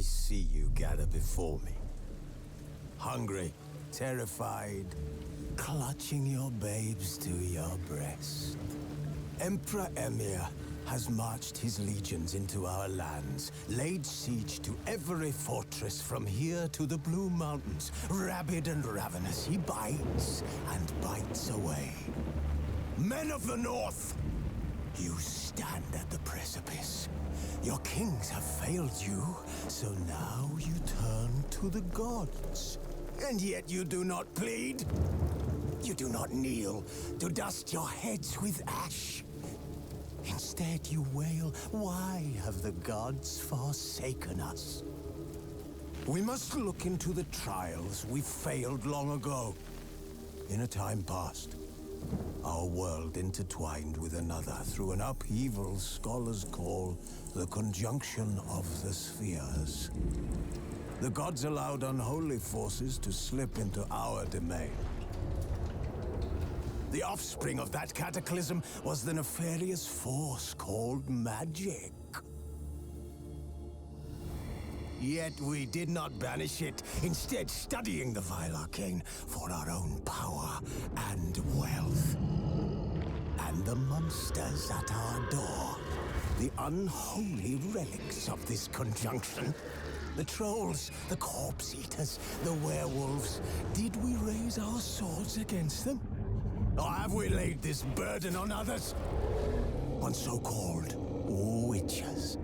see you gather before me. Hungry, terrified, clutching your babes to your breast. Emperor Emir has marched his legions into our lands, laid siege to every fortress from here to the Blue Mountains. Rabid and ravenous, he bites and bites away. Men of the North, you stand at the precipice. Your kings have failed you, so now you turn to the gods. And yet you do not plead. You do not kneel to dust your heads with ash. Instead you wail, why have the gods forsaken us? We must look into the trials we failed long ago. In a time past, our world intertwined with another through an upheaval scholars call the conjunction of the spheres. The gods allowed unholy forces to slip into our domain. The offspring of that cataclysm was the nefarious force called magic. Yet we did not banish it, instead studying the vile arcane for our own power and wealth. And the monsters at our door, the unholy relics of this conjunction. The trolls, the corpse eaters, the werewolves. Did we raise our swords against them? Or have we laid this burden on others? On so-called witches.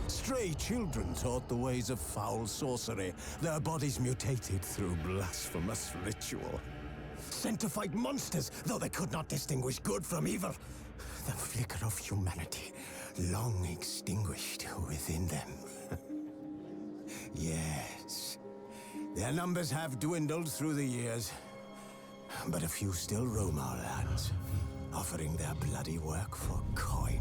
Stray children taught the ways of foul sorcery, their bodies mutated through blasphemous ritual. Sent to fight monsters, though they could not distinguish good from evil. The flicker of humanity, long extinguished within them. Yes, their numbers have dwindled through the years. But a few still roam our lands, offering their bloody work for coin.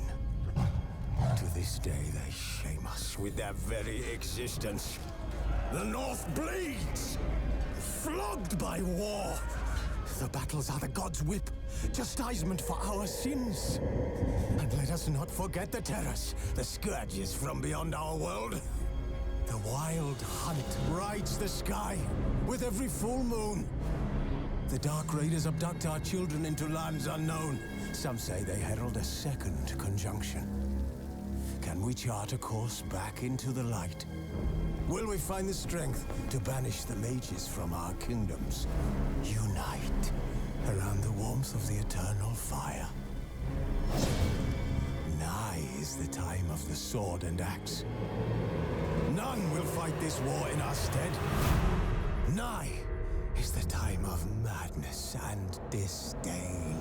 To this day, they shame us with their very existence. The North bleeds, flogged by war. The battles are the gods' whip, chastisement for our sins. And let us not forget the terrors, the scourges from beyond our world. The wild hunt rides the sky with every full moon. The Dark Raiders abduct our children into lands unknown. Some say they herald a second conjunction. Can we chart a course back into the light? Will we find the strength to banish the mages from our kingdoms? Unite around the warmth of the eternal fire. Nigh is the time of the sword and axe. None will fight this war in our stead. Nigh is the time of madness and disdain.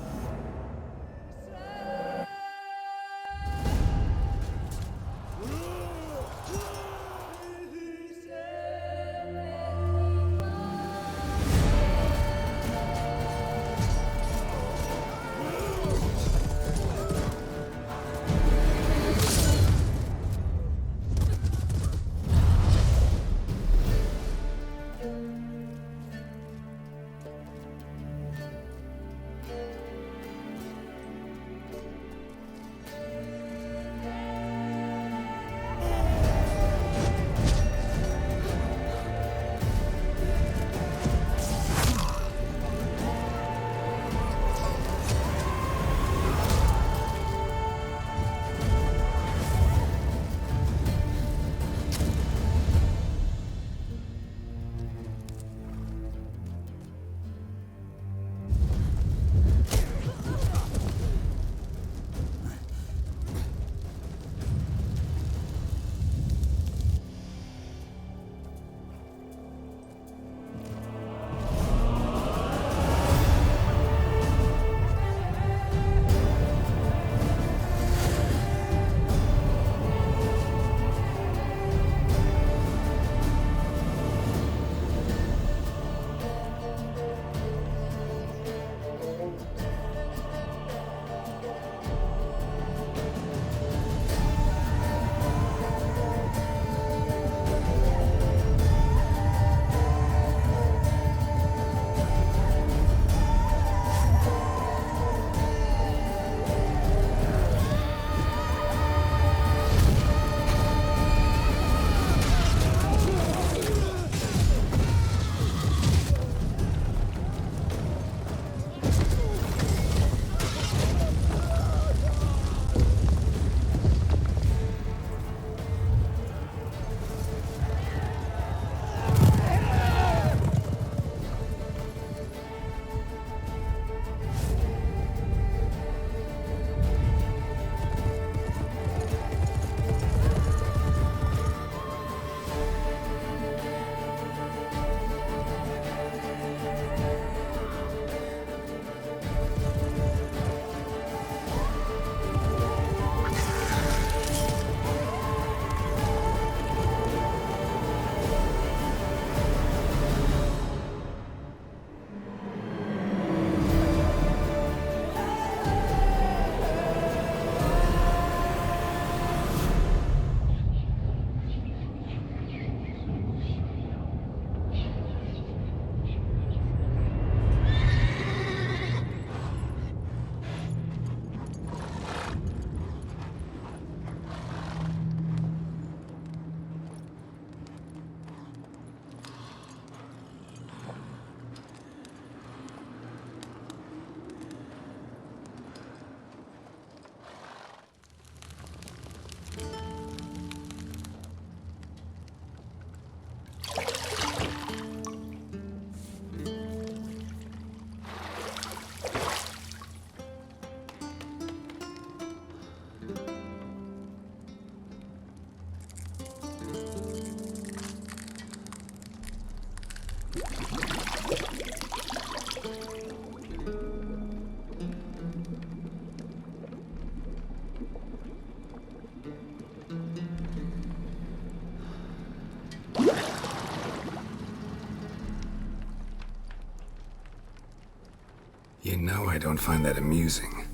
know I don't find that amusing.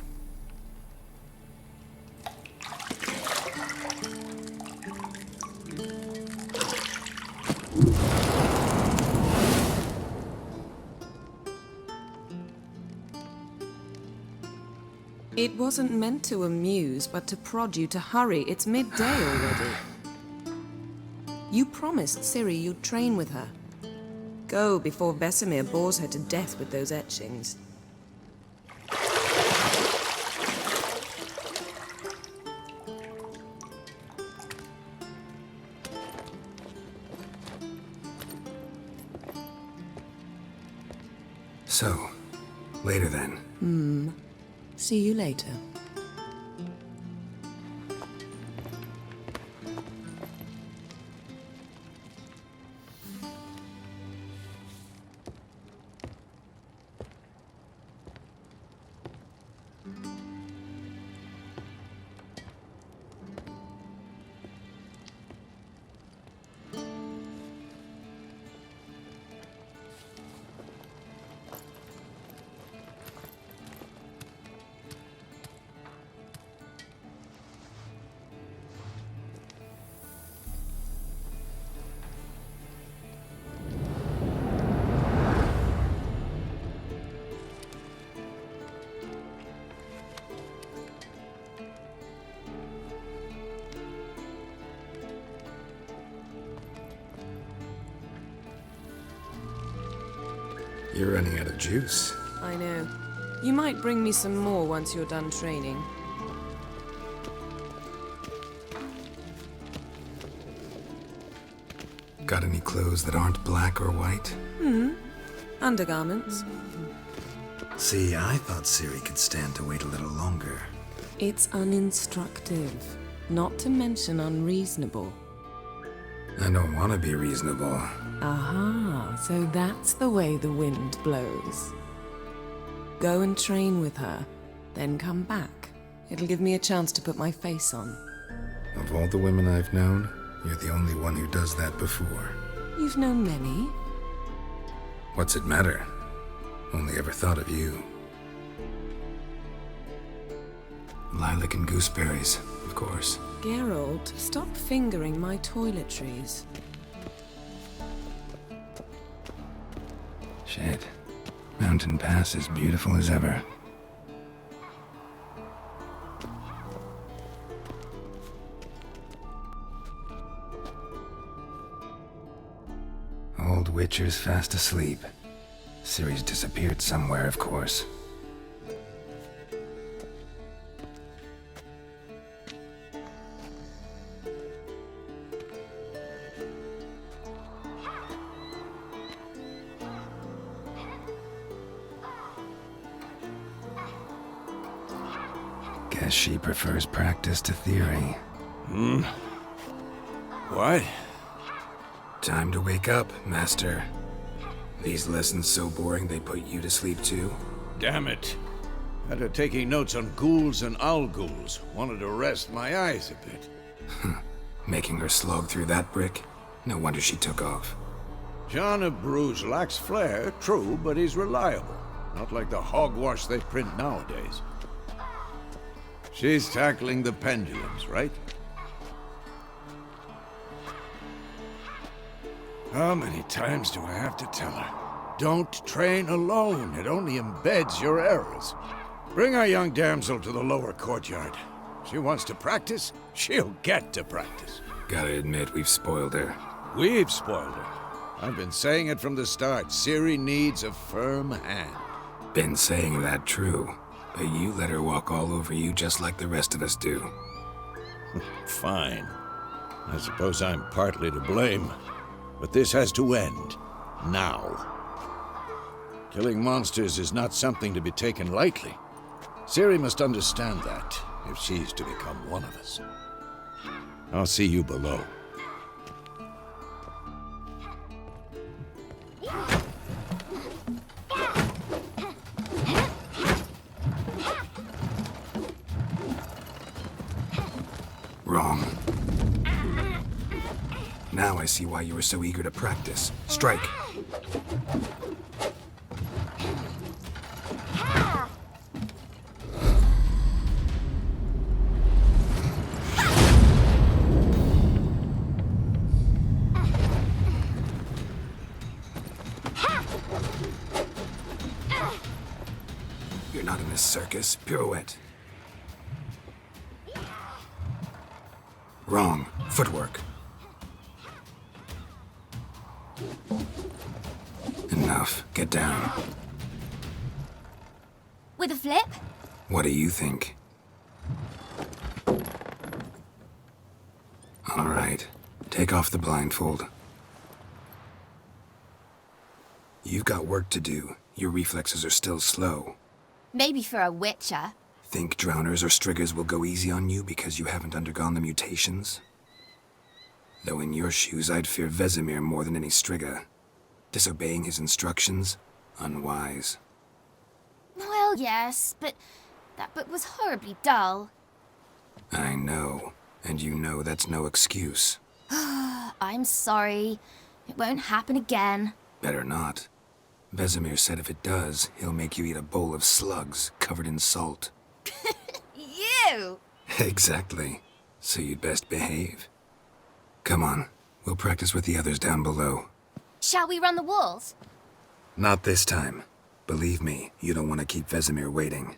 It wasn't meant to amuse, but to prod you to hurry. It's midday already. You promised Ciri you'd train with her. Go before Vesemir bores her to death with those etchings. So, later then. See you later. You're running out of juice. I know. You might bring me some more once you're done training. Got any clothes that aren't black or white? Undergarments. See, I thought Ciri could stand to wait a little longer. It's uninstructive, not to mention unreasonable. I don't want to be reasonable. Aha, so that's the way the wind blows. Go and train with her, then come back. It'll give me a chance to put my face on. Of all the women I've known, you're the only one who does that before. You've known many. What's it matter? Only ever thought of you. Lilac and Gooseberries, of course. Geralt, stop fingering my toiletries. Shit. Mountain Pass is beautiful as ever. Old Witcher's fast asleep. Ciri's disappeared somewhere, of course. Guess she prefers practice to theory. What? Time to wake up, Master. These lessons so boring they put you to sleep too? Damn it. Had her taking notes on ghouls and owl-ghouls. Wanted to rest my eyes a bit. Making her slog through that brick? No wonder she took off. John of Bruges lacks flair, true, but he's reliable. Not like the hogwash they print nowadays. She's tackling the pendulums, right? How many times do I have to tell her? Don't train alone. It only embeds your errors. Bring our young damsel to the lower courtyard. She wants to practice, she'll get to practice. Gotta admit, we've spoiled her. We've spoiled her. I've been saying it from the start. Ciri needs a firm hand. Been saying that true, but you let her walk all over you just like the rest of us do. Fine. I suppose I'm partly to blame. But this has to end. Now. Killing monsters is not something to be taken lightly. Ciri must understand that, if she's to become one of us. I'll see you below. Wrong. Now I see why you were so eager to practice. Strike. this circus. Pirouette. Wrong. Footwork. Enough. Get down. With a flip? What do you think? All right. Take off the blindfold. You've got work to do. Your reflexes are still slow. Maybe for a witcher. Think drowners or striggers will go easy on you because you haven't undergone the mutations? Though in your shoes, I'd fear Vesemir more than any strigger. Disobeying his instructions? Unwise. Well, yes, but that book was horribly dull. I know. And you know that's no excuse. I'm sorry. It won't happen again. Better not. Vesemir said if it does, he'll make you eat a bowl of slugs covered in salt. You! Exactly. So you'd best behave. Come on. We'll practice with the others down below. Shall we run the walls? Not this time. Believe me, you don't want to keep Vesemir waiting.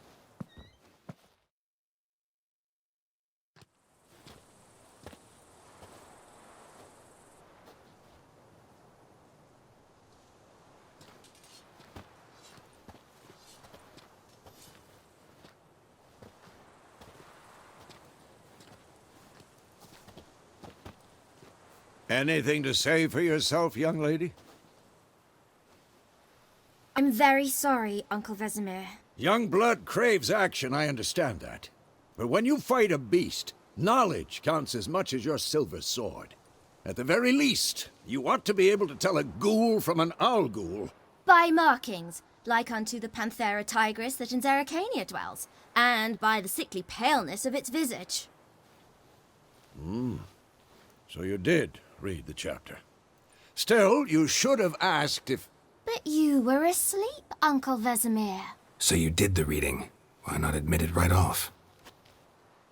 Anything to say for yourself, young lady? I'm very sorry, Uncle Vesemir. Young blood craves action, I understand that. But when you fight a beast, knowledge counts as much as your silver sword. At the very least, you ought to be able to tell a ghoul from an owl ghoul. By markings, like unto the Panthera tigris that in Zerrikania dwells, and by the sickly paleness of its visage. So you did read the chapter. Still, you should have asked if... But you were asleep, Uncle Vesemir. So you did the reading. Why not admit it right off?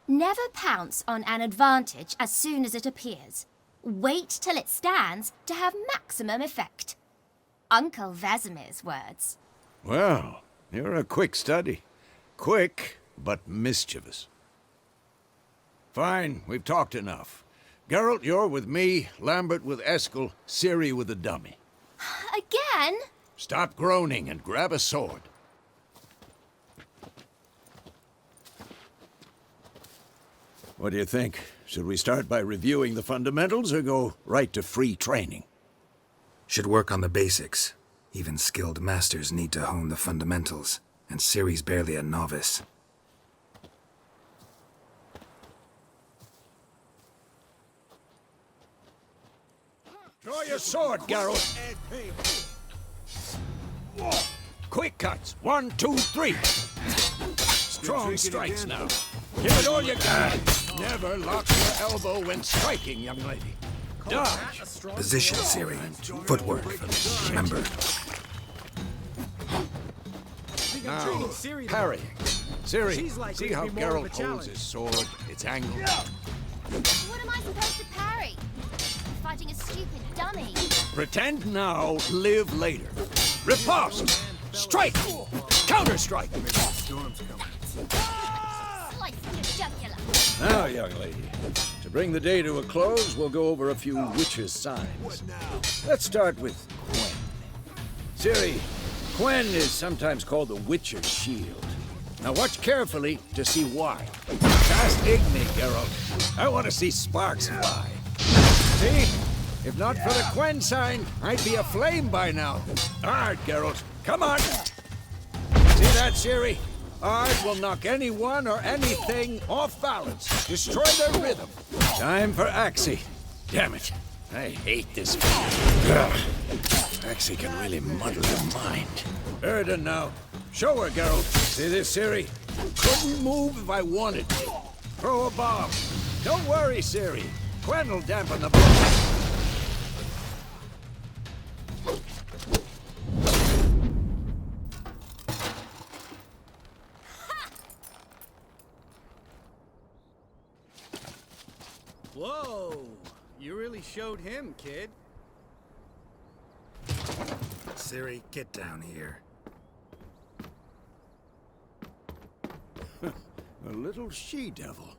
Never pounce on an advantage as soon as it appears. Wait till it stands to have maximum effect. Uncle Vesemir's words. Well, you're a quick study. Quick, but mischievous. Fine, we've talked enough. Geralt, you're with me, Lambert with Eskel, Ciri with the dummy. Again? Stop groaning and grab a sword. What do you think? Should we start by reviewing the fundamentals or go right to free training? Should work on the basics. Even skilled masters need to hone the fundamentals, and Ciri's barely a novice. Draw your sword, Geralt. Quick cuts. 1, 2, 3. Strong strikes now. Give it all you got. Never lock your elbow when striking, young lady. Dodge. Position, Ciri. Footwork. Remember. Now, parrying. Ciri, see how Geralt holds his sword? It's angled. What am I supposed to parry? Fighting a stupid dummy. Pretend now, live later. Riposte! Strike! Counter-strike! Slice your jugular. Now, young lady, to bring the day to a close, we'll go over a few witches' signs. Let's start with Quen. Ciri, Quen is sometimes called the Witcher's Shield. Now watch carefully to see why. Just egg me, Geralt. I want to see sparks fly. See? If not for the Quen sign, I'd be aflame by now. Ard, Geralt. Come on. See that, Ciri? Ard will knock anyone or anything off balance. Destroy their rhythm. Time for Axie. Damn it. I hate this feeling. Axie can really muddle your mind. Erden now. Show her, Geralt. See this, Ciri? Couldn't move if I wanted to. Throw a bomb. Don't worry, Ciri. Quen will dampen the blow. Whoa! You really showed him, kid. Ciri, get down here. A little she-devil.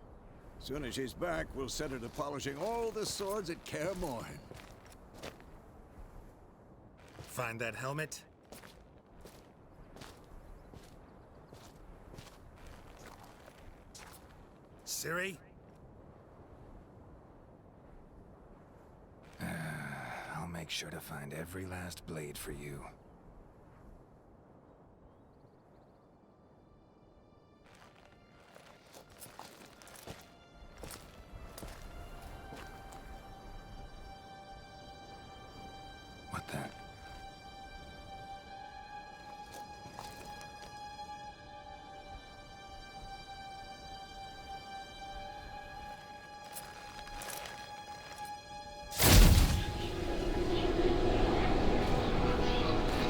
Soon as she's back, we'll set her to polishing all the swords at Kaer Morhen. Find that helmet? Ciri? I'll make sure to find every last blade for you. What the?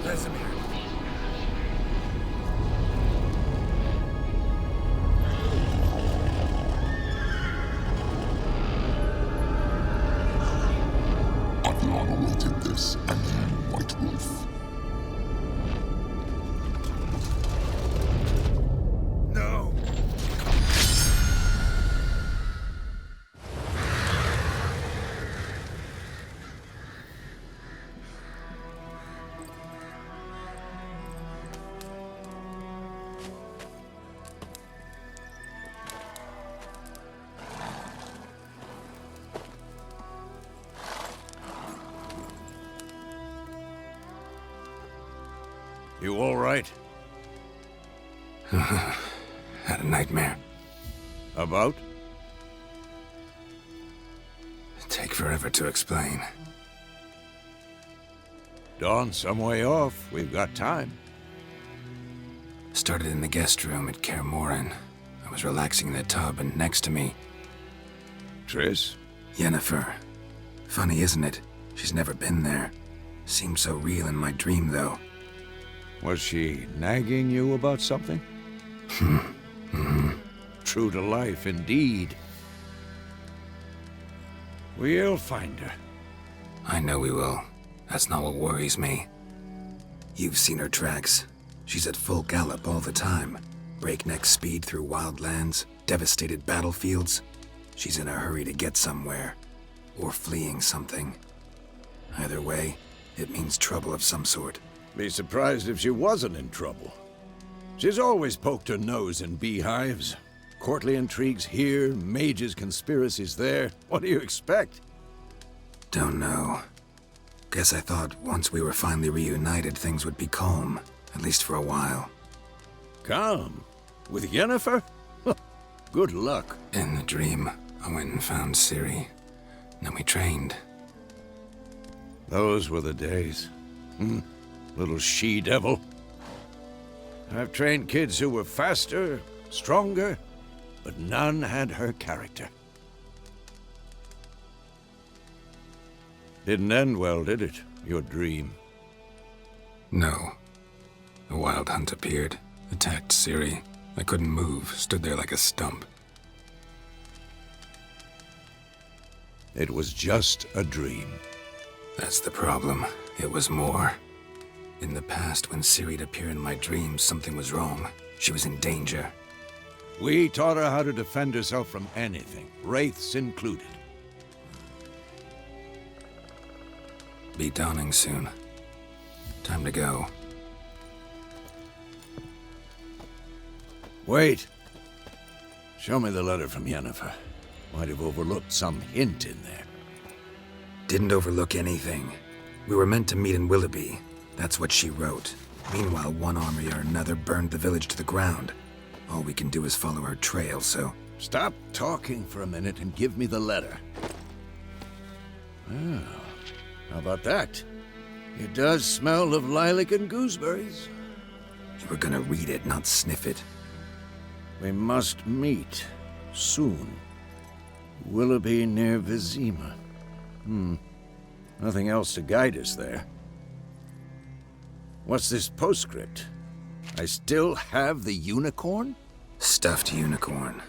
Vesemir. Adlon awaited this, and you, White Wolf. No! You all right? Had a nightmare. About? Take forever to explain. Dawn's some way off. We've got time. Started in the guest room at Kaer Morhen. I was relaxing in the tub, and next to me, Triss? Yennefer. Funny, isn't it? She's never been there. Seemed so real in my dream, though. Was she nagging you about something? True to life, indeed. We'll find her. I know we will. That's not what worries me. You've seen her tracks. She's at full gallop all the time. Breakneck speed through wild lands, devastated battlefields. She's in a hurry to get somewhere. Or fleeing something. Either way, it means trouble of some sort. Be surprised if she wasn't in trouble. She's always poked her nose in beehives. Courtly intrigues here, mages' conspiracies there. What do you expect? Don't know. Guess I thought once we were finally reunited, things would be calm. At least for a while. Calm? With Yennefer? Good luck. In the dream, I went and found Ciri. Then we trained. Those were the days. Little she-devil. I've trained kids who were faster, stronger, but none had her character. Didn't end well, did it? Your dream? No. A wild hunt appeared, attacked Ciri. I couldn't move, stood there like a stump. It was just a dream. That's the problem. It was more. In the past, when Ciri'd appear in my dreams, something was wrong. She was in danger. We taught her how to defend herself from anything, wraiths included. Be dawning soon. Time to go. Wait. Show me the letter from Yennefer. Might have overlooked some hint in there. Didn't overlook anything. We were meant to meet in Willoughby. That's what she wrote. Meanwhile, one army or another burned the village to the ground. All we can do is follow her trail, so... Stop talking for a minute and give me the letter. Oh, how about that? It does smell of lilac and gooseberries. You were gonna read it, not sniff it. We must meet. Soon. Willoughby near Vizima. Nothing else to guide us there. What's this postscript? I still have the unicorn? Stuffed unicorn.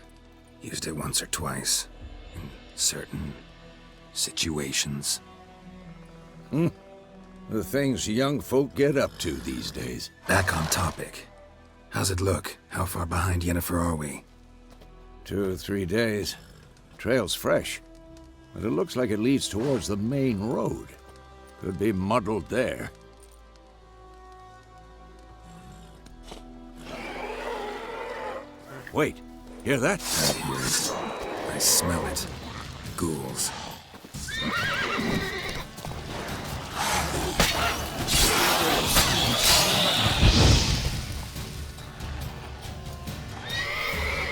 Used it once or twice. In certain situations. The things young folk get up to these days. Back on topic. How's it look? How far behind Yennefer are we? 2 or 3 days. Trail's fresh, but it looks like it leads towards the main road. Could be muddled there. Wait, hear that? I hear it. I smell it. Ghouls.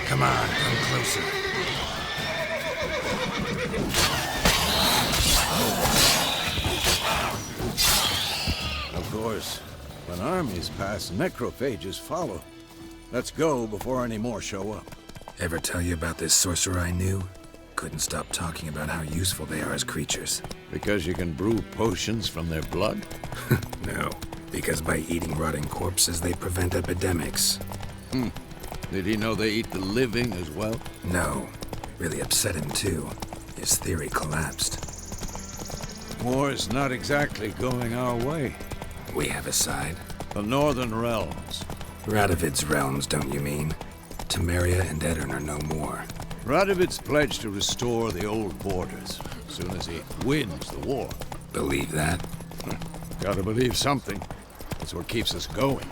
Come on, come closer. Of course, when armies pass, necrophages follow. Let's go before any more show up. Ever tell you about this sorcerer I knew? Couldn't stop talking about how useful they are as creatures. Because you can brew potions from their blood? No, because by eating rotting corpses, they prevent epidemics. Did he know they eat the living as well? No. Really upset him, too. His theory collapsed. War's not exactly going our way. We have a side. The Northern Realms. Radovid's realms, don't you mean? Temeria and Edirn are no more. Radovid's pledged to restore the old borders as soon as he wins the war. Believe that? Gotta believe something. That's what keeps us going.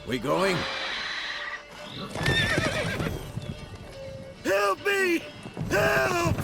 We going? Help me! Help!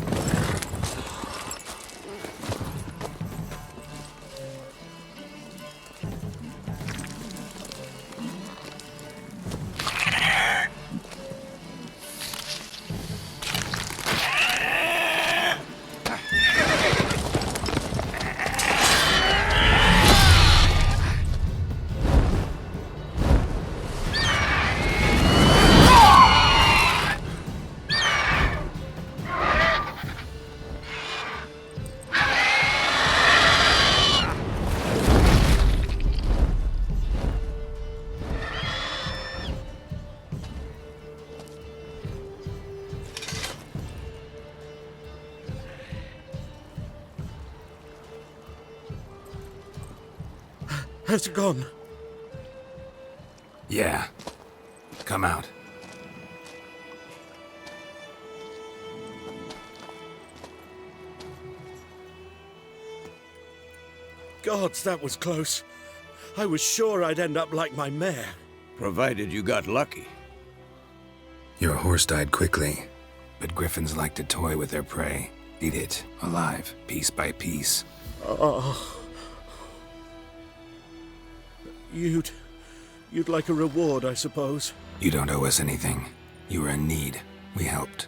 Has it gone? Yeah. Come out. Gods, that was close. I was sure I'd end up like my mare. Provided you got lucky. Your horse died quickly, but griffins like to toy with their prey. Eat it, alive, piece by piece. Oh. You'd like a reward, I suppose. You don't owe us anything. You were in need. We helped.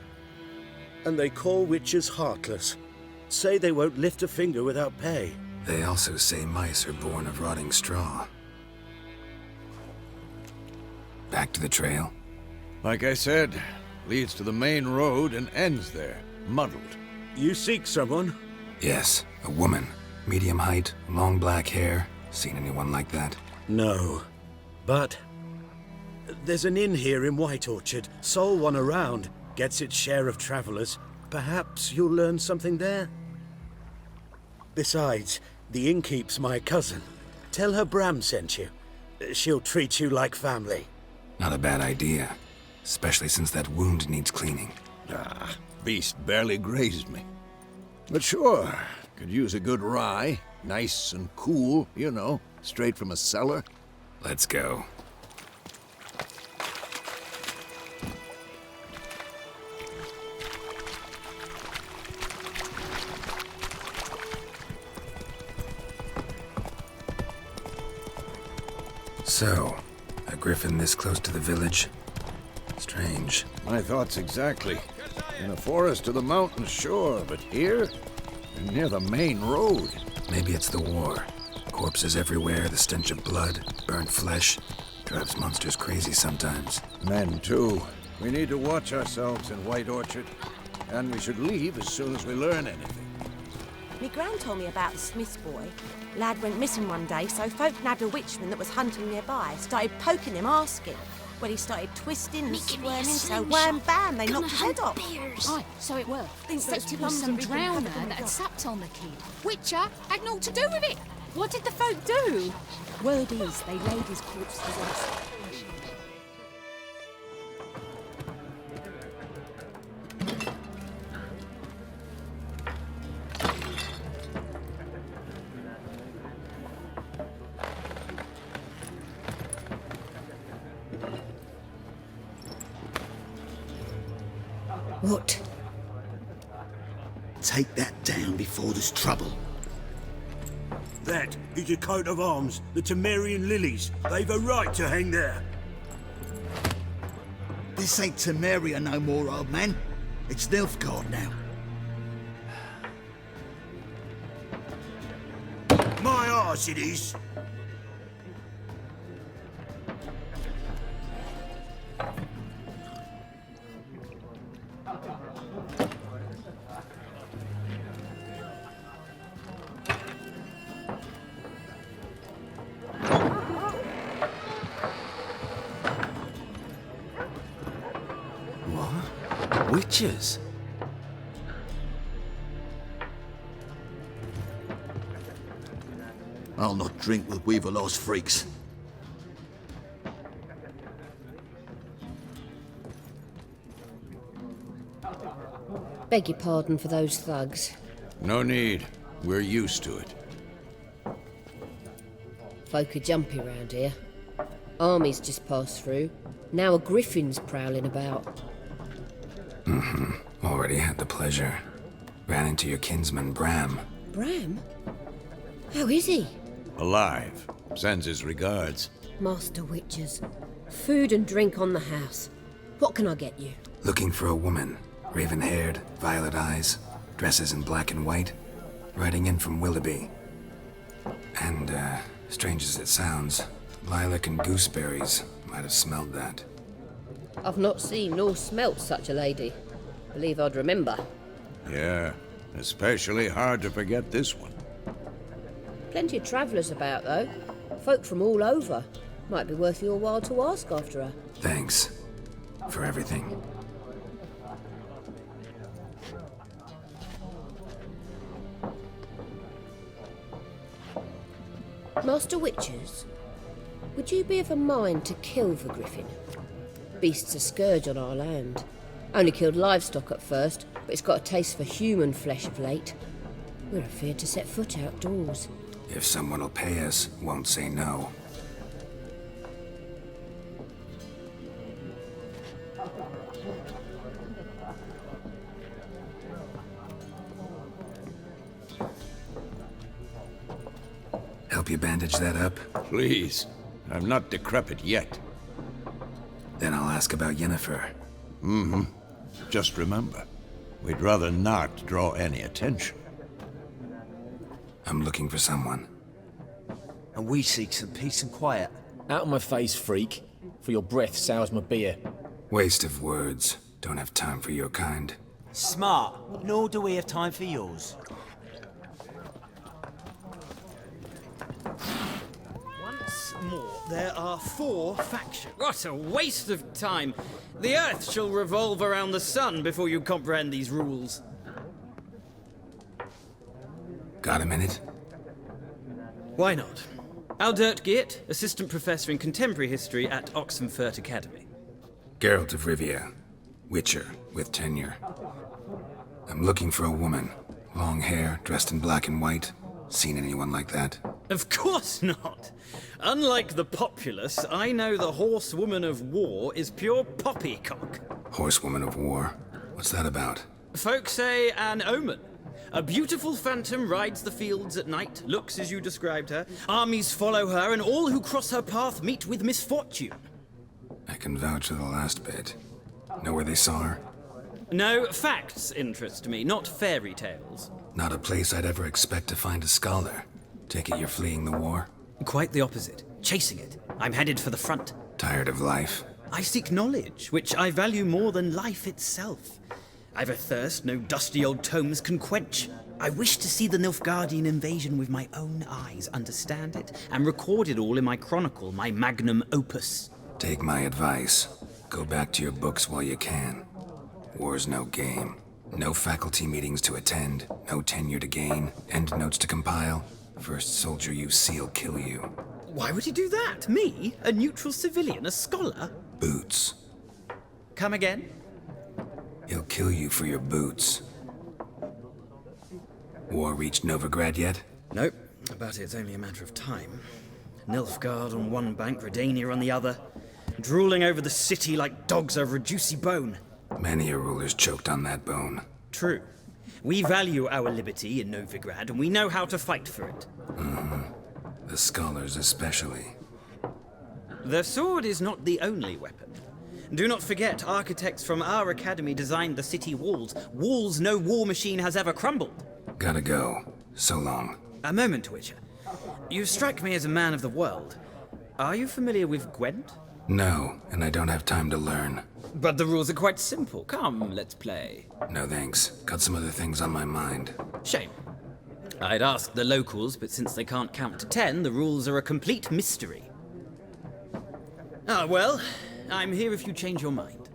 And they call witches heartless. Say they won't lift a finger without pay. They also say mice are born of rotting straw. Back to the trail? Like I said, leads to the main road and ends there, muddled. You seek someone? Yes, a woman. Medium height, long black hair. Seen anyone like that? No. But there's an inn here in White Orchard. Sole one around. Gets its share of travelers. Perhaps you'll learn something there? Besides, the innkeep's my cousin. Tell her Bram sent you. She'll treat you like family. Not a bad idea. Especially since that wound needs cleaning. Ah, beast barely grazed me. But sure, could use a good rye. Nice and cool, you know, straight from a cellar. Let's go. So, a griffin this close to the village? Strange. My thoughts exactly. In a forest to the mountains, sure, but here? And near the main road. Maybe it's the war. Corpses everywhere, the stench of blood, burnt flesh. Drives monsters crazy sometimes. Men, too. We need to watch ourselves in White Orchard. And we should leave as soon as we learn anything. Me gran told me about the Smith's boy. Lad went missing one day, so folk nabbed a witchman that was hunting nearby. Started poking him, asking. Well, he started twisting and squirming, so wham bam, they knocked his head off. Aye, so it were. Think Except those it was plums some are big and drowner have them that had got- sapped on the kid. Witcher had naught to do with it. What did the folk do? Word is they laid his corpse to rest. What? Take that down before there's trouble. That is a coat of arms, the Temerian lilies. They've a right to hang there. This ain't Temeria no more, old man. It's Nilfgaard now. My arse it is. Witches? I'll not drink with Weaverlaw's freaks. Beg your pardon for those thugs. No need. We're used to it. Folk are jumpy round here. Armies just passed through. Now a griffin's prowling about. Already had the pleasure. Ran into your kinsman, Bram. Bram? How is he? Alive. Sends his regards. Master Witches. Food and drink on the house. What can I get you? Looking for a woman. Raven-haired, violet eyes, dresses in black and white. Riding in from Willoughby. And, strange as it sounds, Lilac and Gooseberries might have smelled that. I've not seen nor smelt such a lady. Believe I'd remember. Yeah, especially hard to forget this one. Plenty of travellers about, though. Folk from all over. Might be worth your while to ask after her. Thanks. For everything. Master Witches, would you be of a mind to kill the griffin? Beast's a scourge on our land. Only killed livestock at first, but it's got a taste for human flesh of late. We're afeard to set foot outdoors. If someone will pay us, won't say no. Help you bandage that up? Please. I'm not decrepit yet. Then I'll ask about Yennefer. Just remember, we'd rather not draw any attention. I'm looking for someone. And we seek some peace and quiet. Out of my face, freak. For your breath sours my beer. Waste of words. Don't have time for your kind. Smart. Nor do we have time for yours. Once more, there are 4 factions. What a waste of time! The Earth shall revolve around the sun before you comprehend these rules. Got a minute? Why not? Aldert Geert, Assistant Professor in Contemporary History at Oxenfurt Academy. Geralt of Rivia. Witcher, with tenure. I'm looking for a woman. Long hair, dressed in black and white. Seen anyone like that? Of course not! Unlike the populace, I know the horsewoman of war is pure poppycock. Horsewoman of war? What's that about? Folk say an omen. A beautiful phantom rides the fields at night, looks as you described her. Armies follow her, and all who cross her path meet with misfortune. I can vouch for the last bit. Know where they saw her? No, facts interest me, not fairy tales. Not a place I'd ever expect to find a scholar. Take it you're fleeing the war? Quite the opposite. Chasing it. I'm headed for the front. Tired of life? I seek knowledge, which I value more than life itself. I've a thirst no dusty old tomes can quench. I wish to see the Nilfgaardian invasion with my own eyes, understand it, and record it all in my chronicle, my magnum opus. Take my advice. Go back to your books while you can. War's no game. No faculty meetings to attend, no tenure to gain, end notes to compile. First soldier you see'll kill you. Why would he do that? Me? A neutral civilian? A scholar? Boots. Come again? He'll kill you for your boots. War reached Novigrad yet? Nope, but it's only a matter of time. Nilfgaard on one bank, Redania on the other, drooling over the city like dogs over a juicy bone. Many a ruler's choked on that bone. True. We value our liberty in Novigrad, and we know how to fight for it. The scholars especially. The sword is not the only weapon. Do not forget, architects from our academy designed the city walls. Walls no war machine has ever crumbled. Gotta go. So long. A moment, Witcher. You strike me as a man of the world. Are you familiar with Gwent? No, and I don't have time to learn. But the rules are quite simple. Come, let's play. No thanks. Got some other things on my mind. Shame. I'd ask the locals, but since they can't count to 10, the rules are a complete mystery. Ah, well, I'm here if you change your mind.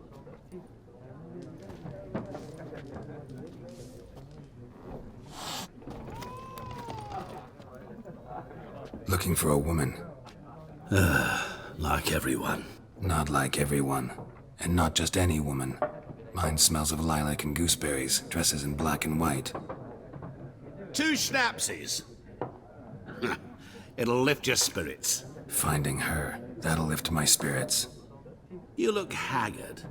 Looking for a woman. Like everyone. Not like everyone. And not just any woman. Mine smells of lilac and gooseberries, dresses in black and white. 2 schnapsies. It'll lift your spirits. Finding her, that'll lift my spirits. You look haggard.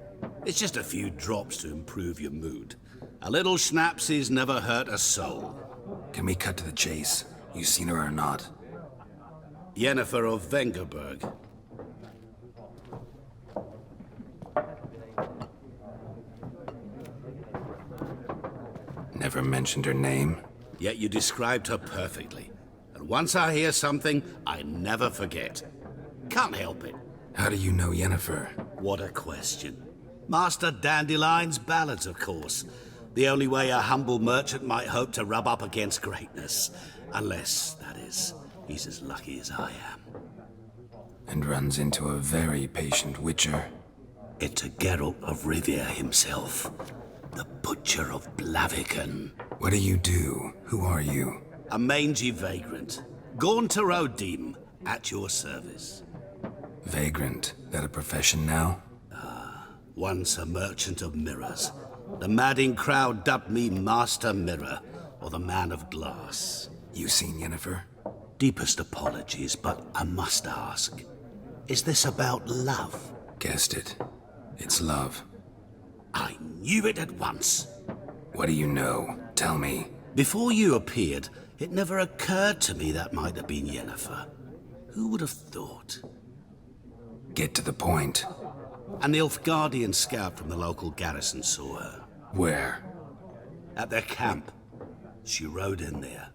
It's just a few drops to improve your mood. A little schnapsies never hurt a soul. Can we cut to the chase? You seen her or not? Yennefer of Vengerberg. Never mentioned her name. Yet you described her perfectly. And once I hear something, I never forget. Can't help it. How do you know Yennefer? What a question. Master Dandelion's ballads, of course. The only way a humble merchant might hope to rub up against greatness. Unless, that is, he's as lucky as I am. And runs into a very patient witcher. It's a Geralt of Rivia himself. The Butcher of Blaviken. What do you do? Who are you? A mangy vagrant. Gaunter O'Deem, at your service. Vagrant? That a profession now? Once a merchant of mirrors. The madding crowd dubbed me Master Mirror, or the Man of Glass. You seen Yennefer? Deepest apologies, but I must ask. Is this about love? Guessed it. It's love. I knew it at once. What do you know? Tell me. Before you appeared, it never occurred to me that might have been Yennefer. Who would have thought? Get to the point. An Nilfgaardian scout from the local garrison saw her. Where? At their camp. She rode in there.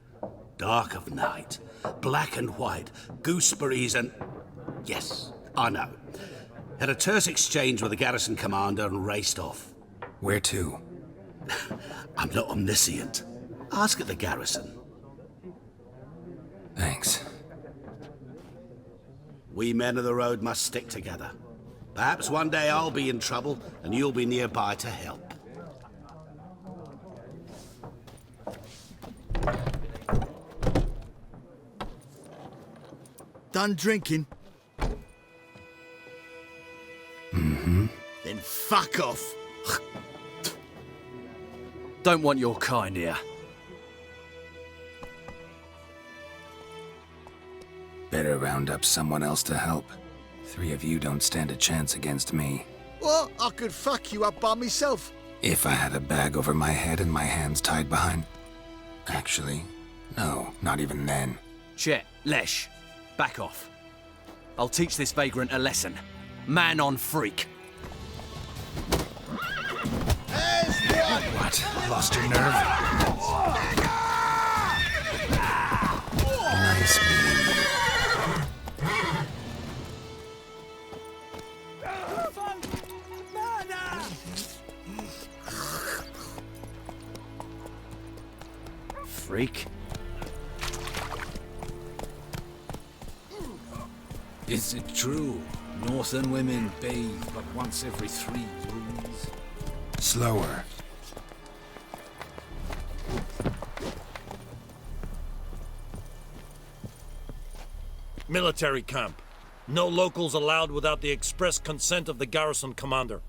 Dark of night. Black and white. Gooseberries and... Yes, I know. Had a terse exchange with the garrison commander and raced off. Where to? I'm not omniscient. Ask at the garrison. Thanks. We men of the road must stick together. Perhaps one day I'll be in trouble and you'll be nearby to help. Done drinking? Mm-hmm. Then fuck off. Don't want your kind here. Better round up someone else to help. 3 of you don't stand a chance against me. What? I could fuck you up by myself. If I had a bag over my head and my hands tied behind... Actually, no, not even then. Chet, Lesh, back off. I'll teach this vagrant a lesson. Man on freak. What? Lost your nerve? Nice meeting you. Freak. Is it true? Northern women bathe but once every 3 moons? Slower. Military camp. No locals allowed without the express consent of the garrison commander.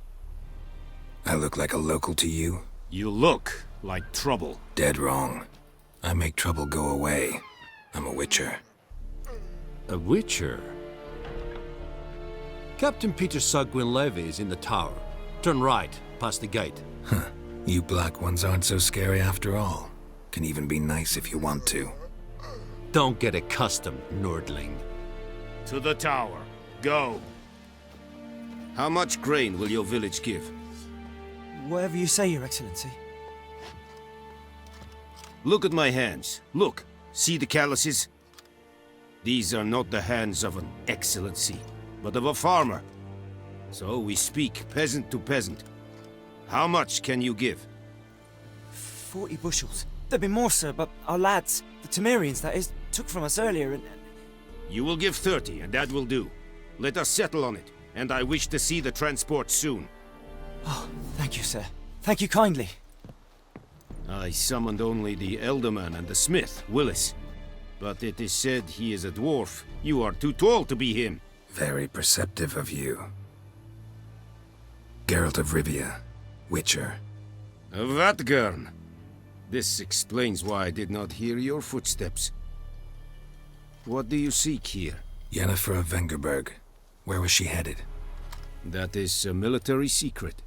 I look like a local to you? You look like trouble. Dead wrong. I make trouble go away. I'm a witcher. A witcher? Captain Peter Sagwin-Levy is in the tower. Turn right, past the gate. Huh. You black ones aren't so scary after all. Can even be nice if you want to. Don't get accustomed, Nordling. To the tower. Go. How much grain will your village give? Whatever you say, Your Excellency. Look at my hands. Look. See the calluses? These are not the hands of an excellency, but of a farmer. So we speak peasant to peasant. How much can you give? 40 bushels. There'd be more, sir, but our lads, the Temerians, that is, took from us earlier and... You will give 30, and that will do. Let us settle on it, and I wish to see the transport soon. Oh, thank you, sir. Thank you kindly. I summoned only the Elderman and the smith, Willis. But it is said he is a dwarf. You are too tall to be him. Very perceptive of you. Geralt of Rivia, Witcher. Vatgern. This explains why I did not hear your footsteps. What do you seek here? Yennefer of Vengerberg. Where was she headed? That is a military secret.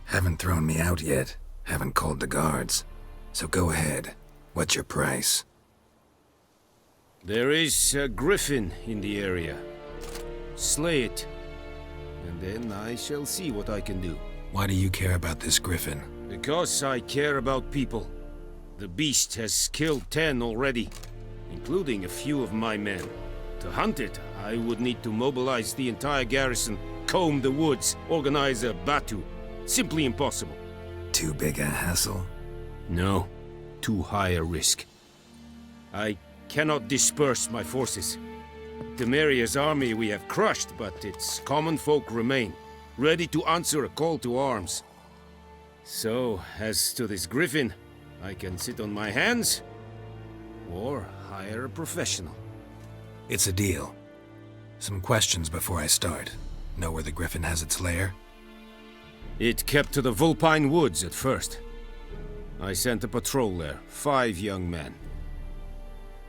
Haven't thrown me out yet. Haven't called the guards. So go ahead. What's your price? There is a griffin in the area. Slay it. And then I shall see what I can do. Why do you care about this griffin? Because I care about people. The beast has killed 10 already, including a few of my men. To hunt it, I would need to mobilize the entire garrison, comb the woods, organize a batu. Simply impossible. Too big a hassle? No. Too high a risk. I cannot disperse my forces. Temeria's army we have crushed, but its common folk remain, ready to answer a call to arms. So, as to this griffin, I can sit on my hands, or hire a professional. It's a deal. Some questions before I start. Know where the griffin has its lair? It kept to the Vulpine Woods at first. I sent a patrol there, 5 young men.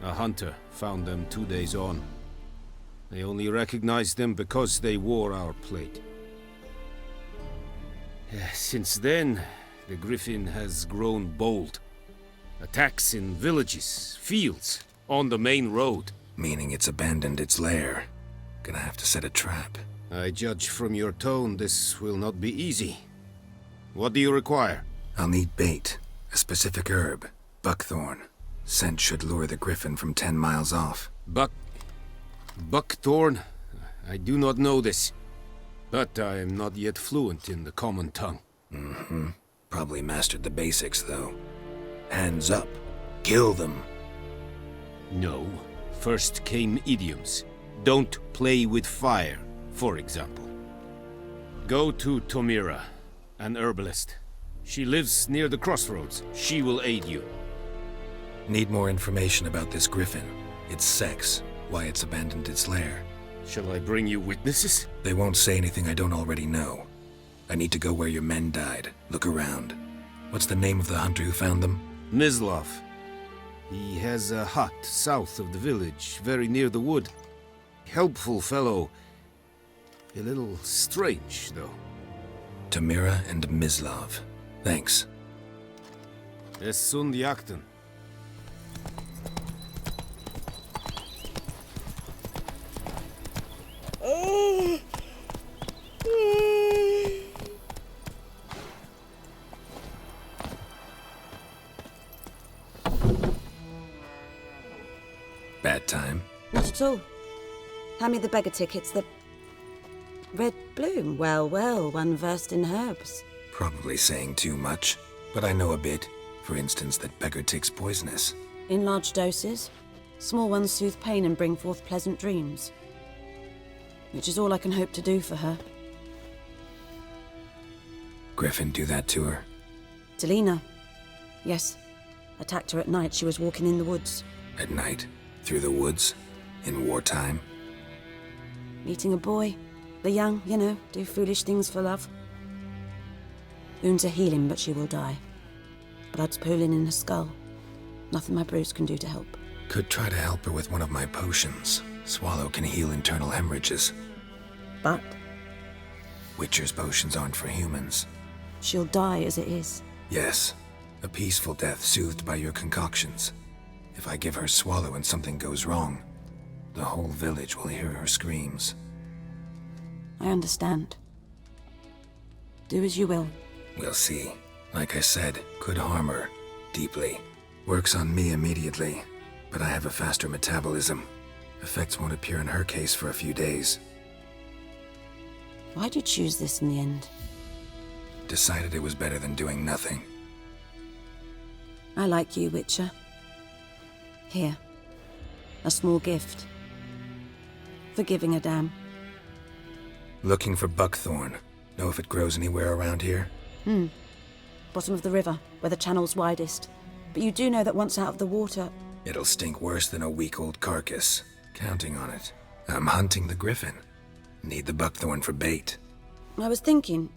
A hunter found them 2 days on. They only recognized them because they wore our plate. Since then, the griffin has grown bold. Attacks in villages, fields, on the main road. Meaning it's abandoned its lair. Gonna have to set a trap. I judge from your tone this will not be easy. What do you require? I'll need bait. A specific herb. Buckthorn. Scent should lure the griffin from 10 miles off. Buckthorn? I do not know this. But I am not yet fluent in the common tongue. Mm-hmm. Probably mastered the basics, though. Hands up. Kill them. No. First came idioms. Don't play with fire, for example. Go to Tomira, an herbalist. She lives near the crossroads. She will aid you. Need more information about this griffin. Its sex, why it's abandoned its lair. Shall I bring you witnesses? They won't say anything I don't already know. I need to go where your men died. Look around. What's the name of the hunter who found them? Mislav. He has a hut south of the village, very near the wood. Helpful fellow. A little strange, though. Tamira and Mislav. Thanks. S01E01. Bad time? Not at all. Hand me the beggar tickets, the... Red bloom. Well, well, one versed in herbs. Probably saying too much, but I know a bit. For instance, that beggar tick's poisonous. In large doses. Small ones soothe pain and bring forth pleasant dreams. Which is all I can hope to do for her. Griffin do that to her? Delina. Yes. Attacked her at night. She was walking in the woods. At night? Through the woods? In wartime? Meeting a boy. The young, you know, do foolish things for love. Wounds are healing, but she will die. Blood's pooling in her skull. Nothing my brews can do to help. Could try to help her with one of my potions. Swallow can heal internal hemorrhages. But? Witcher's potions aren't for humans. She'll die as it is. Yes. A peaceful death soothed by your concoctions. If I give her Swallow and something goes wrong, the whole village will hear her screams. I understand. Do as you will. We'll see. Like I said, could harm her. Deeply. Works on me immediately, but I have a faster metabolism. Effects won't appear in her case for a few days. Why'd you choose this in the end? Decided it was better than doing nothing. I like you, Witcher. Here. A small gift. For giving a damn. Looking for buckthorn. Know if it grows anywhere around here? Bottom of the river, where the channel's widest. But you do know that once out of the water... It'll stink worse than a week-old carcass. Counting on it. I'm hunting the griffin. Need the buckthorn for bait. I was thinking...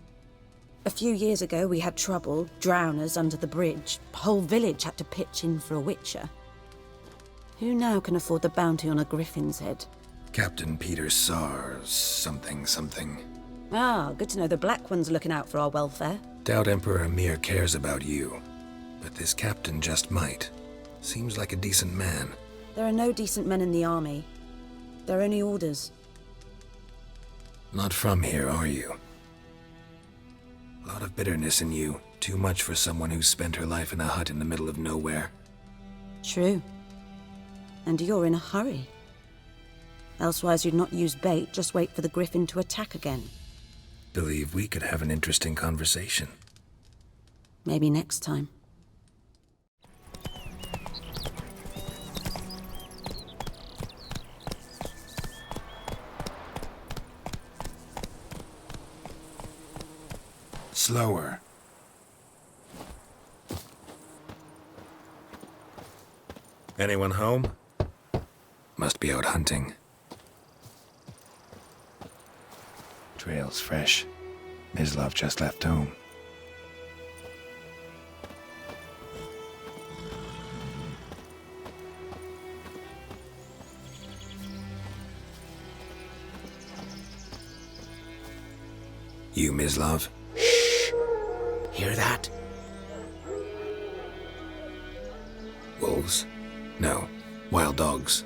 A few years ago we had trouble, drowners under the bridge. The whole village had to pitch in for a witcher. Who now can afford the bounty on a griffin's head? Captain Peter Sars, something. Ah, good to know the Black One's looking out for our welfare. Doubt Emperor Emir cares about you. But this captain just might. Seems like a decent man. There are no decent men in the army. They're only orders. Not from here, are you? A lot of bitterness in you. Too much for someone who's spent her life in a hut in the middle of nowhere. True. And you're in a hurry. Elsewise you'd not use bait, just wait for the griffin to attack again. Believe we could have an interesting conversation. Maybe next time. Slower. Anyone home? Must be out hunting. Trail's fresh. Mislav just left home. You, Mislav? Hear that? Wolves? No. Wild dogs.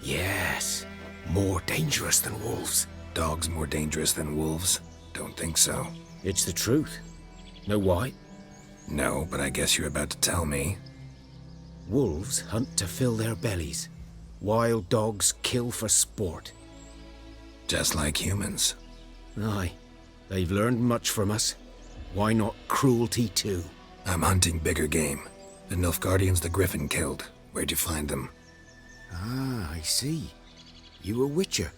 Yes. More dangerous than wolves. Dogs more dangerous than wolves? Don't think so. It's the truth. Know why? No, but I guess you're about to tell me. Wolves hunt to fill their bellies. Wild dogs kill for sport. Just like humans. Aye. They've learned much from us. Why not cruelty too? I'm hunting bigger game. The Nilfgaardians the Griffin killed. Where'd you find them? Ah, I see. You a witcher.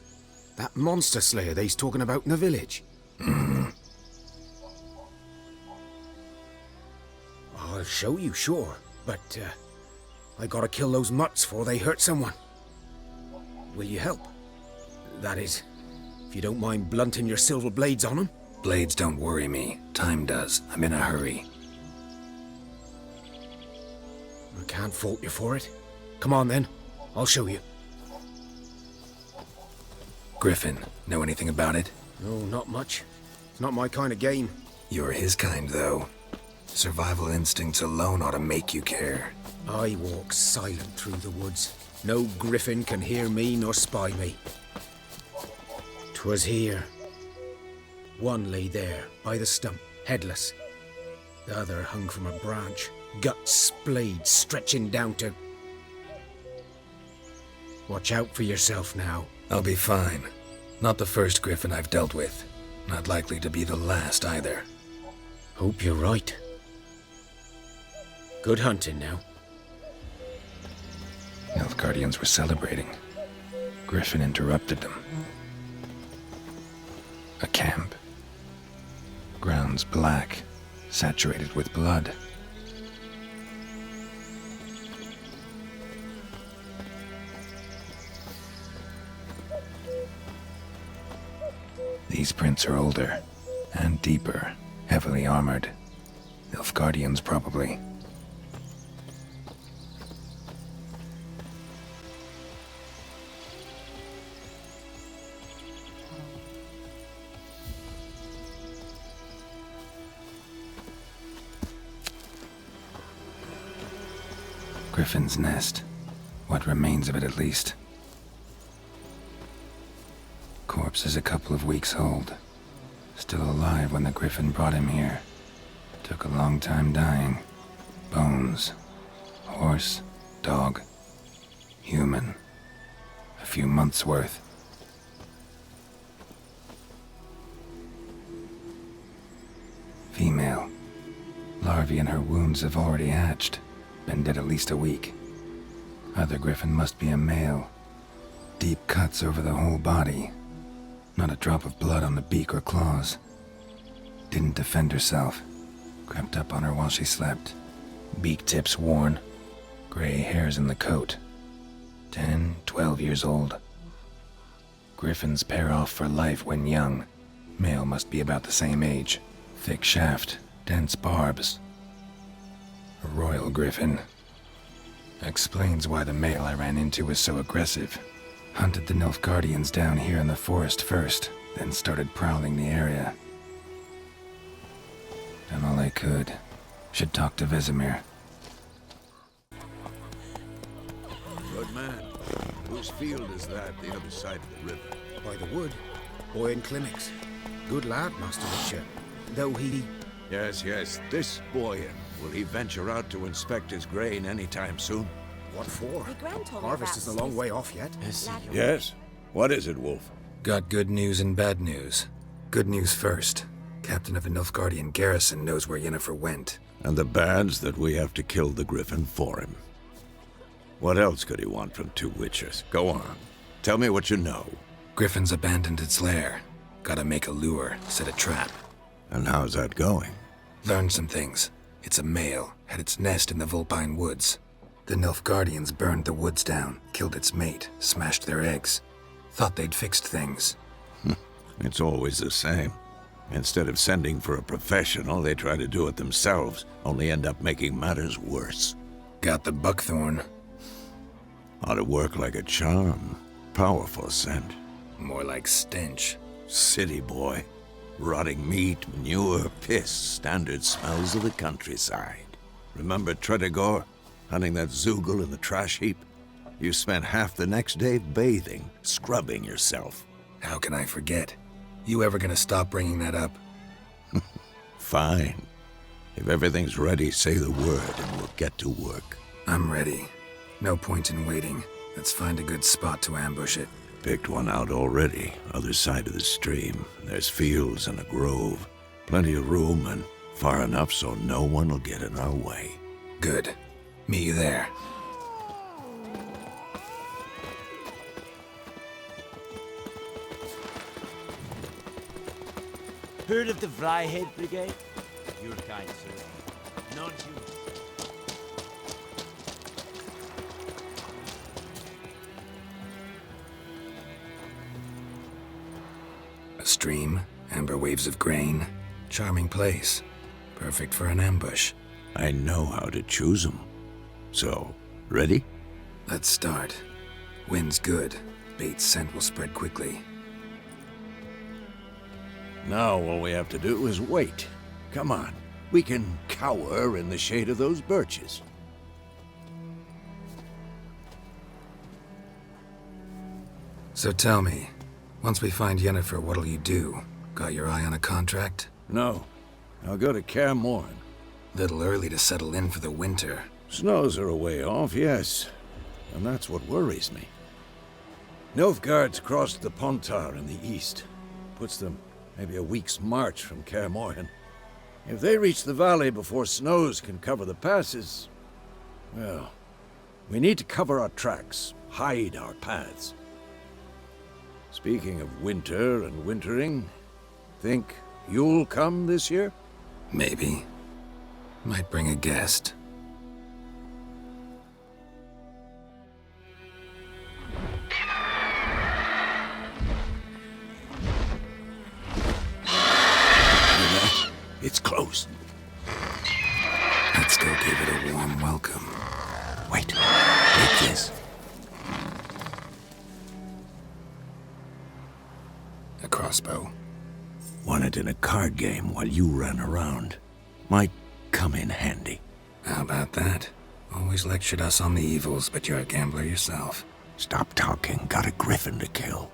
That monster slayer they's talking about in the village. I'll show you, sure. But, I gotta kill those mutts before they hurt someone. Will you help? That is, if you don't mind blunting your silver blades on them. Blades don't worry me. Time does. I'm in a hurry. I can't fault you for it. Come on then. I'll show you. Griffin, know anything about it? No, not much. It's not my kind of game. You're his kind, though. Survival instincts alone ought to make you care. I walk silent through the woods. No griffin can hear me nor spy me. 'Twas here. One lay there, by the stump, headless. The other hung from a branch, guts splayed, stretching down to... Watch out for yourself now. I'll be fine. Not the first griffin I've dealt with. Not likely to be the last, either. Hope you're right. Good hunting now. Nilfgaardians were celebrating. Griffin interrupted them. A camp. Grounds black, saturated with blood. These prints are older, and deeper, heavily armored. Nilfgaardians, probably. Griffin's nest. What remains of it, at least. Corpse is a couple of weeks old. Still alive when the Griffin brought him here. Took a long time dying. Bones. Horse. Dog. Human. A few months' worth. Female. Larvae in her wounds have already hatched. Been dead at least a week. Other Griffin must be a male. Deep cuts over the whole body. Not a drop of blood on the beak or claws. Didn't defend herself. Crept up on her while she slept. Beak tips worn. Gray hairs in the coat. 10, 12 years old. Griffins pair off for life when young. Male must be about the same age. Thick shaft, dense barbs. A royal griffin. Explains why the male I ran into was so aggressive. Hunted the Nilfgaardians down here in the forest first, then started prowling the area. Done all I could. Should talk to Vesemir. Good man. Whose field is that, the other side of the river? By the wood. Boy in clinics. Good lad, Master Witcher. Though he... Yes, this Boyan. Will he venture out to inspect his grain anytime soon? What for? My gran told me Harvest about is a long way off yet. Yes? What is it, Wolf? Got good news and bad news. Good news first. Captain of the Nilfgaardian garrison knows where Yennefer went. And the bad's that we have to kill the Griffin for him. What else could he want from two witches? Go on. Tell me what you know. Griffin's abandoned its lair. Gotta make a lure, set a trap. And how's that going? Learned some things. It's a male, had its nest in the Vulpine Woods. The Nilfgaardians burned the woods down, killed its mate, smashed their eggs. Thought they'd fixed things. It's always the same. Instead of sending for a professional, they try to do it themselves, only end up making matters worse. Got the buckthorn. Ought to work like a charm. Powerful scent. More like stench. City boy. Rotting meat, manure, piss, standard smells of the countryside. Remember Tredegor? Hunting that Zoogle in the trash heap? You spent half the next day bathing, scrubbing yourself. How can I forget? You ever gonna stop bringing that up? Fine. If everything's ready, say the word and we'll get to work. I'm ready. No point in waiting. Let's find a good spot to ambush it. Picked one out already, other side of the stream. There's fields and a grove. Plenty of room and far enough so no one will get in our way. Good. Meet you there. Heard of the Flyhead Brigade? Your kind, sir. Not you. A stream, amber waves of grain. Charming place. Perfect for an ambush. I know how to choose them. So, ready? Let's start. Wind's good. Bait's scent will spread quickly. Now all we have to do is wait. Come on. We can cower in the shade of those birches. So tell me, once we find Yennefer, what'll you do? Got your eye on a contract? No. I'll go to Kaer Morhen. Little early to settle in for the winter. Snows are a way off, yes. And that's what worries me. Nilfgaard's crossed the Pontar in the east. Puts them maybe a week's march from Kaer Morhen. If they reach the valley before snows can cover the passes, well, we need to cover our tracks, hide our paths. Speaking of winter and wintering, think you'll come this year? Maybe. Might bring a guest. It's close. Let's go give it a warm welcome. Wait. Take this. A crossbow. Won it in a card game while you ran around. Might come in handy. How about that? Always lectured us on the evils, but you're a gambler yourself. Stop talking. Got a griffin to kill.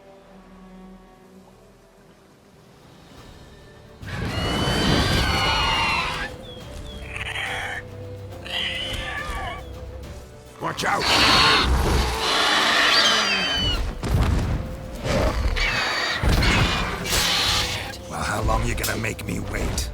Watch out! Well, how long you gonna make me wait?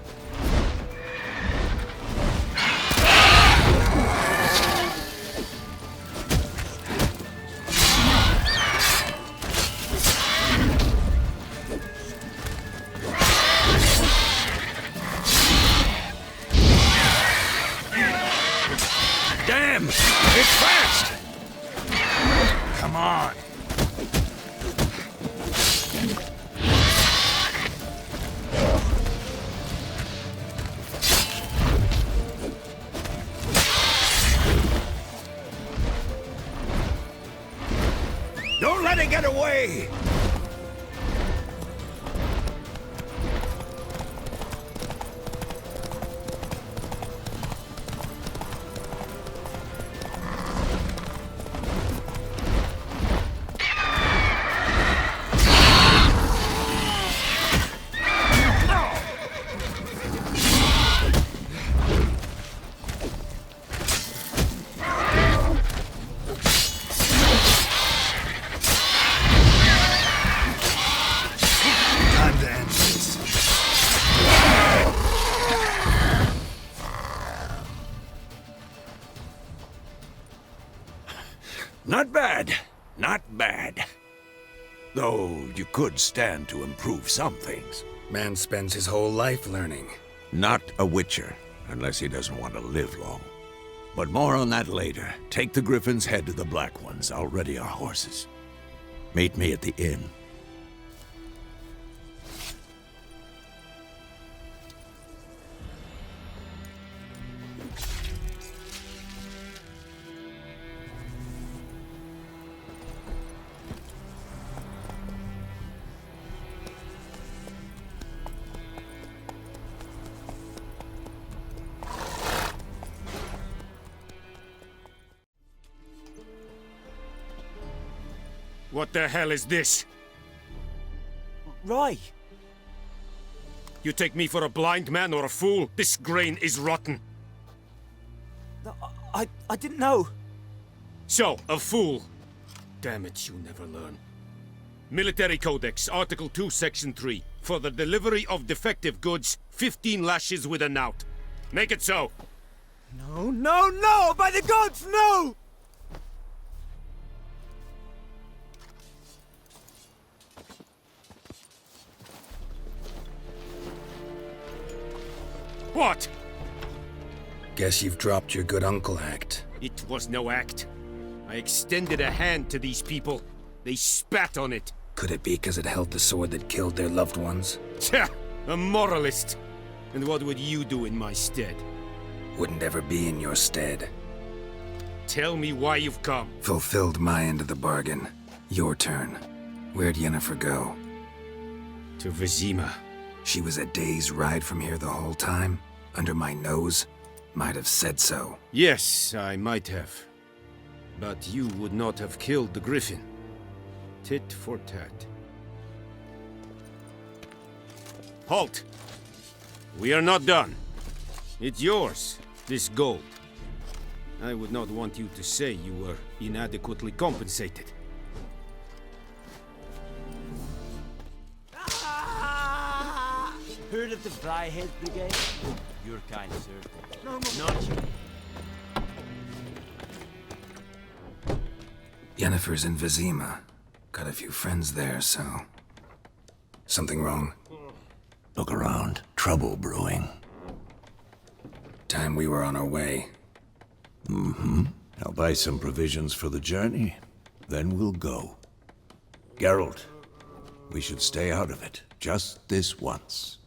Damn! It's fast! Come on! Don't let it get away! Time to end this. Not bad. Not bad. Though you could stand to improve some things. Man spends his whole life learning. Not a witcher, unless he doesn't want to live long. But more on that later. Take the griffin's head to the Black Ones. I'll ready our horses. Meet me at the inn. What the hell is this? Rye! You take me for a blind man or a fool? This grain is rotten. No, I didn't know. So, a fool. Damn it, you never learn. Military Codex, Article 2, Section 3. For the delivery of defective goods, 15 lashes with a knout. Make it so. No, no, no! By the gods, no! What? Guess you've dropped your good uncle act. It was no act. I extended a hand to these people. They spat on it. Could it be because it held the sword that killed their loved ones? Tja, a moralist. And what would you do in my stead? Wouldn't ever be in your stead. Tell me why you've come. Fulfilled my end of the bargain. Your turn. Where'd Yennefer go? To Vizima. She was a day's ride from here the whole time? Under my nose? Might have said so. Yes, I might have. But you would not have killed the griffin. Tit for tat. Halt! We are not done. It's yours, this gold. I would not want you to say you were inadequately compensated. Heard of the Flyhead Brigade? Your kind, sir. Not you. Yennefer's in Vizima. Got a few friends there, so... Something wrong? Look around. Trouble brewing. Time we were on our way. Mm-hmm. I'll buy some provisions for the journey. Then we'll go. Geralt, we should stay out of it. Just this once.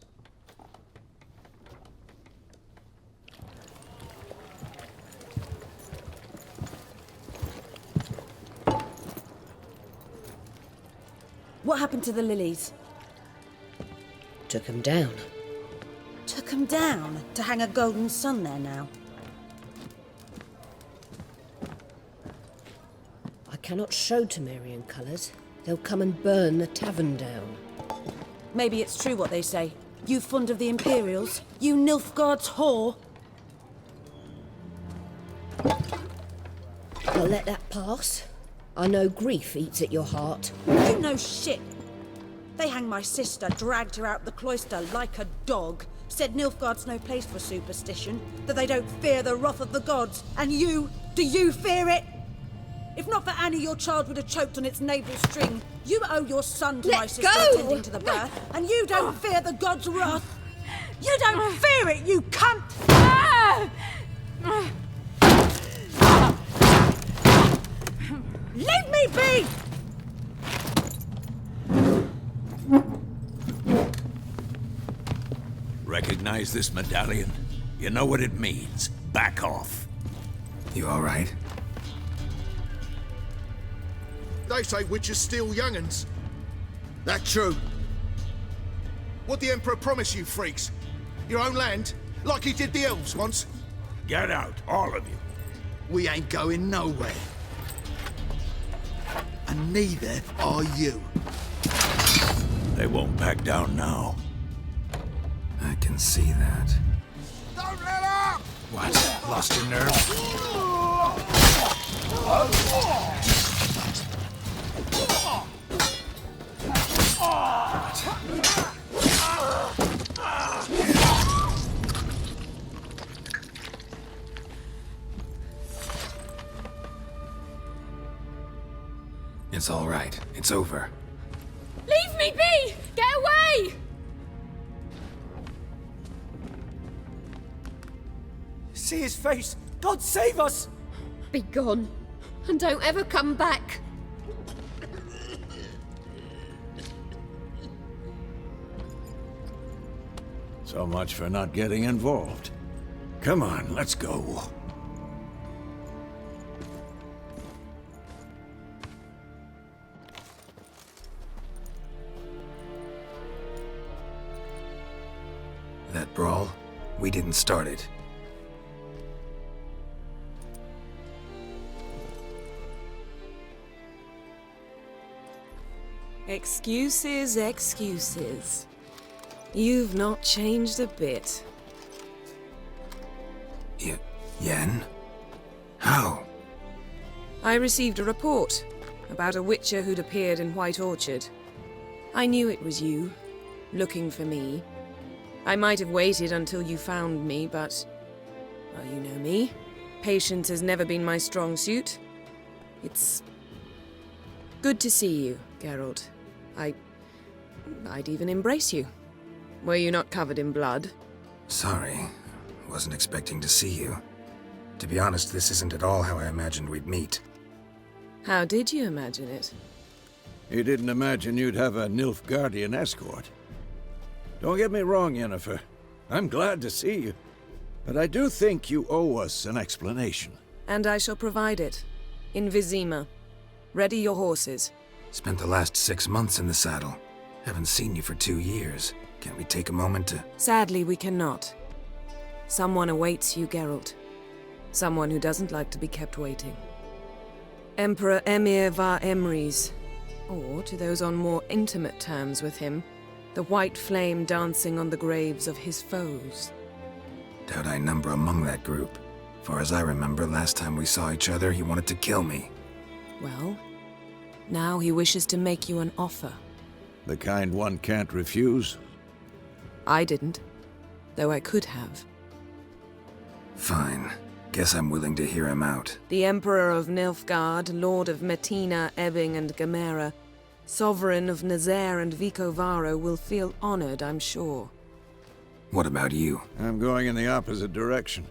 What happened to the lilies? Took 'em down. Took 'em down to hang a golden sun there now. I cannot show Temerian colours. They'll come and burn the tavern down. Maybe it's true what they say. You fond of the Imperials? You Nilfgaard's whore? I'll let that pass. I know grief eats at your heart. You know shit. They hanged my sister, dragged her out the cloister like a dog. Said Nilfgaard's no place for superstition, that they don't fear the wrath of the gods. And you, do you fear it? If not for Annie, your child would have choked on its navel string. You owe your son to my sister attending to the birth, and you don't fear the gods' wrath. You don't fear it, you cunt! Leave me be! Recognize this medallion? You know what it means. Back off. You all right? They say witches steal young'uns. That true? What'd the Emperor promise you, freaks? Your own land? Like he did the elves once? Get out, all of you. We ain't going nowhere. And neither are you. They won't back down now. I can see that. Don't let up! What? Lost your nerve? It's all right. It's over. Leave me be! Get away! See his face! God save us! Be gone, and don't ever come back. So much for not getting involved. Come on, let's go. That brawl, we didn't start it. Excuses, excuses. You've not changed a bit. Yen? How? I received a report about a witcher who'd appeared in White Orchard. I knew it was you, looking for me. I might have waited until you found me, but... well, you know me. Patience has never been my strong suit. It's... good to see you, Geralt. I'd even embrace you. Were you not covered in blood? Sorry. Wasn't expecting to see you. To be honest, this isn't at all how I imagined we'd meet. How did you imagine it? You didn't imagine you'd have a Nilfgaardian escort. Don't get me wrong, Yennefer. I'm glad to see you. But I do think you owe us an explanation. And I shall provide it. In Vizima. Ready your horses. Spent the last 6 months in the saddle. Haven't seen you for 2 years. Can't we take a moment to... Sadly, we cannot. Someone awaits you, Geralt. Someone who doesn't like to be kept waiting. Emperor Emir var Emrys. Or, to those on more intimate terms with him, the white flame dancing on the graves of his foes. Doubt I number among that group. Far as I remember, last time we saw each other, he wanted to kill me. Well, now he wishes to make you an offer. The kind one can't refuse? I didn't, though I could have. Fine. Guess I'm willing to hear him out. The Emperor of Nilfgaard, Lord of Metina, Ebbing and Gamera, Sovereign of Nazaire and Vicovaro will feel honored, I'm sure. What about you? I'm going in the opposite direction.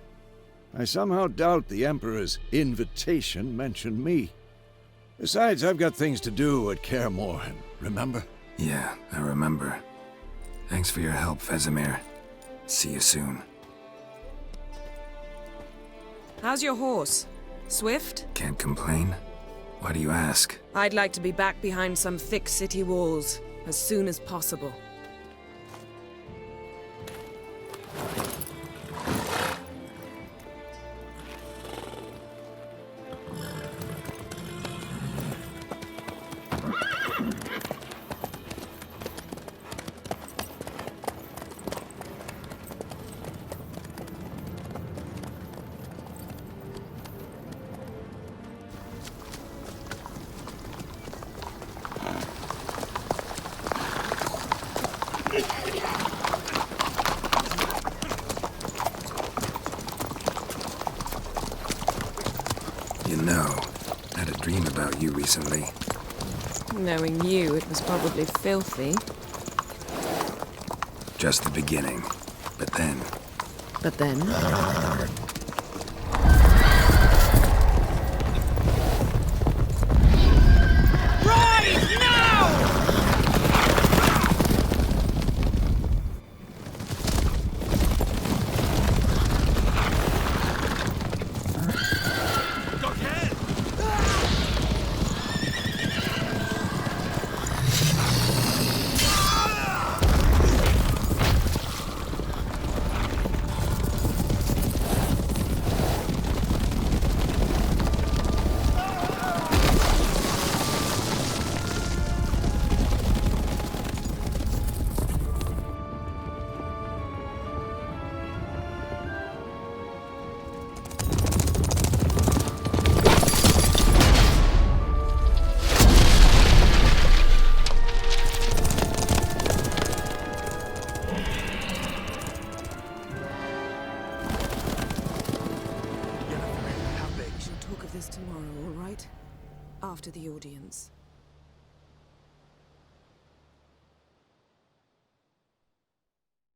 I somehow doubt the Emperor's invitation mentioned me. Besides, I've got things to do at Kaer Morhen, remember? Yeah, I remember. Thanks for your help, Vesemir. See you soon. How's your horse? Swift? Can't complain. Why do you ask? I'd like to be back behind some thick city walls as soon as possible. You know, I had a dream about you recently. Knowing you, it was probably filthy. Just the beginning. But then... But then? Tomorrow, all right? After the audience.